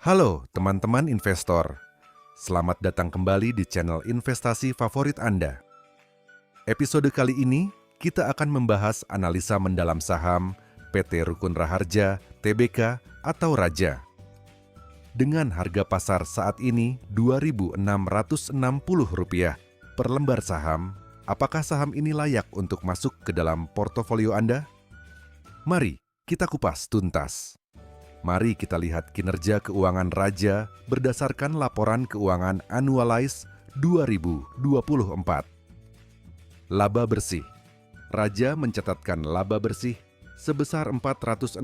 Halo teman-teman investor, selamat datang kembali di channel investasi favorit Anda. Episode kali ini kita akan membahas analisa mendalam saham PT Rukun Raharja Tbk atau Raja. Dengan harga pasar saat ini Rp2.660 per lembar saham, apakah saham ini layak untuk masuk ke dalam portofolio Anda? Mari kita kupas tuntas. Mari kita lihat kinerja keuangan Raja berdasarkan laporan keuangan annualized 2024. Laba bersih. Raja mencatatkan laba bersih sebesar Rp469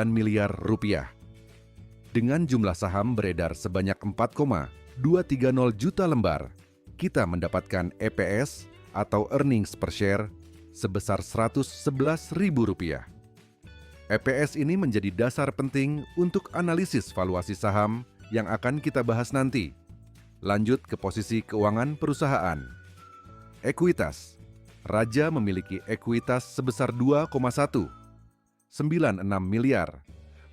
miliar. Dengan jumlah saham beredar sebanyak 4,230 juta lembar, kita mendapatkan EPS atau earnings per share sebesar Rp111.000. EPS ini menjadi dasar penting untuk analisis valuasi saham yang akan kita bahas nanti. Lanjut ke posisi keuangan perusahaan. Ekuitas. Raja memiliki ekuitas sebesar Rp2,196 miliar,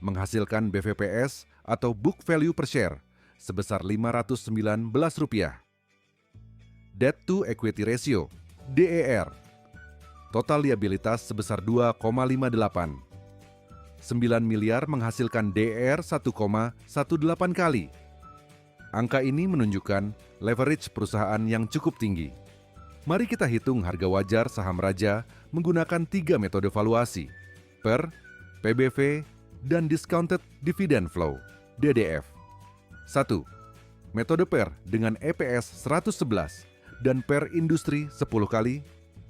menghasilkan BVPS atau book value per share sebesar Rp519. Debt to equity ratio, DER. Total liabilitas sebesar 2,58. 9 miliar menghasilkan DER 1,18 kali. Angka ini menunjukkan leverage perusahaan yang cukup tinggi. Mari kita hitung harga wajar saham Raja menggunakan 3 metode valuasi, PER, PBV, dan Discounted Dividend Flow, DDF. 1. Metode PER dengan EPS 111 dan PER industri 10 kali.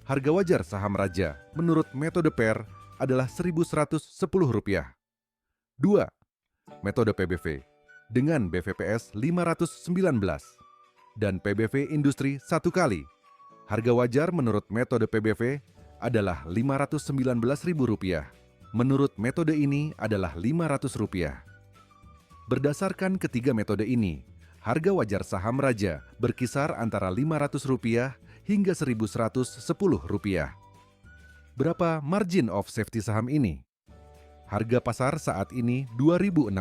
Harga wajar saham Raja menurut metode PER adalah Rp1.110. 2. Metode PBV dengan BVPS 519 dan PBV industri 1 kali. Harga wajar menurut metode PBV adalah Rp519.000. Menurut metode ini adalah Rp500. Berdasarkan ketiga metode ini, harga wajar saham Raja berkisar antara Rp500 hingga Rp1.110. Berapa margin of safety saham ini? Harga pasar saat ini Rp2.660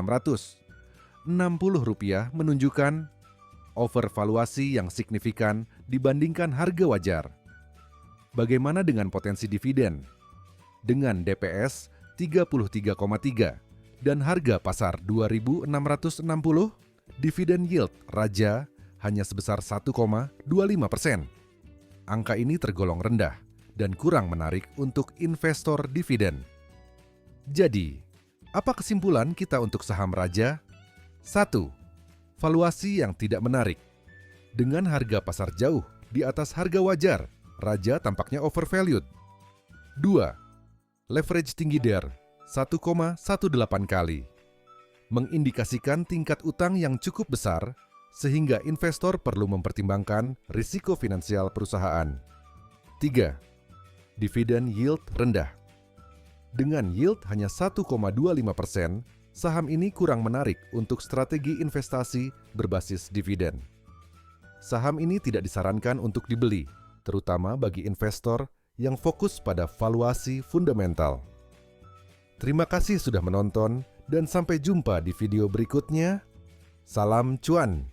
menunjukkan overvaluasi yang signifikan dibandingkan harga wajar. Bagaimana dengan potensi dividen? Dengan DPS 33,3 dan harga pasar Rp2.660, dividen yield Raja hanya sebesar 1,25%. Angka ini tergolong rendah dan kurang menarik untuk investor dividen. Jadi, apa kesimpulan kita untuk saham Raja? 1. Valuasi yang tidak menarik. Dengan harga pasar jauh di atas harga wajar, Raja tampaknya overvalued. 2. Leverage tinggi DER 1,18 kali. Mengindikasikan tingkat utang yang cukup besar, sehingga investor perlu mempertimbangkan risiko finansial perusahaan. 3. Dividen yield rendah. Dengan yield hanya 1,25%, saham ini kurang menarik untuk strategi investasi berbasis dividen. Saham ini tidak disarankan untuk dibeli, terutama bagi investor yang fokus pada valuasi fundamental. Terima kasih sudah menonton dan sampai jumpa di video berikutnya. Salam cuan.